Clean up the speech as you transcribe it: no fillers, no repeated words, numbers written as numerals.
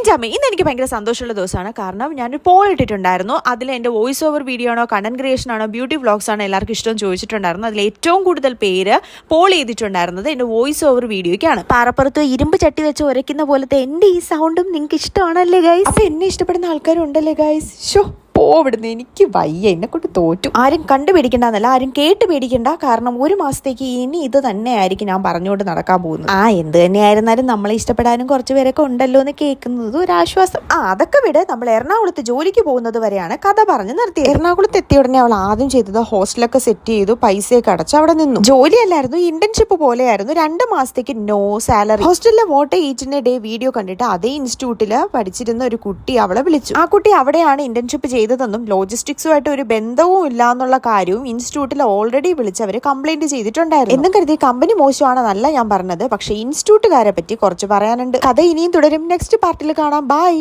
എൻ്റെ അമ്മ ഇന്ന് എനിക്ക് ഭയങ്കര സന്തോഷമുള്ള ദിവസമാണ്. കാരണം ഞാനൊരു പോൾ ഇട്ടിട്ടുണ്ടായിരുന്നു. അതിൽ എൻ്റെ വോയിസ് ഓവർ വീഡിയോ ആണോ, കണ്ടന്റ് ക്രിയേഷൻ ആണോ, ബ്യൂട്ടി വ്ളോഗ്സ് ആണോ എല്ലാവർക്കും ഇഷ്ടം ചോദിച്ചിട്ടുണ്ടായിരുന്നു. അതിൽ ഏറ്റവും കൂടുതൽ പേര് പോൾ ചെയ്തിട്ടുണ്ടായിരുന്നത് എൻ്റെ വോയിസ് ഓവർ വീഡിയോയ്ക്കാണ്. പാറപ്പുറത്ത് ഇരുമ്പ് ചട്ടി വെച്ച് ഉരയ്ക്കുന്ന പോലത്തെ എൻ്റെ ഈ സൗണ്ടും നിങ്ങൾക്ക് ഇഷ്ടമാണല്ലേ ഗൈസ്? അപ്പൊ എന്നെ ഇഷ്ടപ്പെടുന്ന ആൾക്കാരുണ്ടല്ലേ ഗൈസ്? ഷോ പോവിടുന്നു, എനിക്ക് വയ്യ, എന്നെ കൊണ്ട് തോറ്റു. ആരും കണ്ടുപിടിക്കണ്ടെന്നല്ല, ആരും കേട്ട് പേടിക്കണ്ട. കാരണം ഒരു മാസത്തേക്ക് ഇനി ഇത് തന്നെയായിരിക്കും ഞാൻ പറഞ്ഞുകൊണ്ട് നടക്കാൻ പോകുന്നത്. എന്ത് തന്നെയായിരുന്നാലും നമ്മളെ ഇഷ്ടപ്പെടാനും കുറച്ച് പേരൊക്കെ ഉണ്ടല്ലോ എന്ന് കേൾക്കുന്നത് ഒരു ആശ്വാസം. അതൊക്കെ വിട്. നമ്മൾ എറണാകുളത്ത് ജോലിക്ക് പോകുന്നത് വരെയാണ് കഥ പറഞ്ഞ് നിർത്തിയത്. എറണാകുളത്ത് എത്തിയ ഉടനെ അവൾ ആദ്യം ചെയ്തത് ഹോസ്റ്റലൊക്കെ സെറ്റ് ചെയ്തു, പൈസയൊക്കെ അടച്ചു അവിടെ നിന്നു. ജോലിയല്ലായിരുന്നു, ഇന്റേൺഷിപ്പ് പോലെയായിരുന്നു. 2 മാസത്തേക്ക് നോ സാലറി. ഹോസ്റ്റലിലെ വോട്ട് ഈറ്റിന്റെ ഡേ വീഡിയോ കണ്ടിട്ട് അതേ ഇൻസ്റ്റിറ്റ്യൂട്ടിൽ പഠിച്ചിരുന്ന ഒരു കുട്ടി അവളെ വിളിച്ചു. ആ കുട്ടി അവിടെയാണ് ഇന്റേൺഷിപ്പ് ചെയ്തതെന്നും ലോജിസ്റ്റിക്സുമായിട്ട് ഒരു ബന്ധവും ഇല്ല എന്നുള്ള കാര്യവും ഇൻസ്റ്റിറ്റ്യൂട്ടിൽ ഓൾറെഡി വിളിച്ചവര് കംപ്ലൈന്റ് ചെയ്തിട്ടുണ്ടായിരുന്നു. എന്നും കരുതി കമ്പനി മോശമാണെന്നല്ല ഞാൻ പറഞ്ഞത്, പക്ഷെ ഇൻസ്റ്റിറ്റ്യൂട്ടുകാരെ പറ്റി കുറച്ച് പറയാനുണ്ട്. കഥ ഇനിയും തുടരും. നെക്സ്റ്റ് പാർട്ടിൽ കാണാം. ബൈ.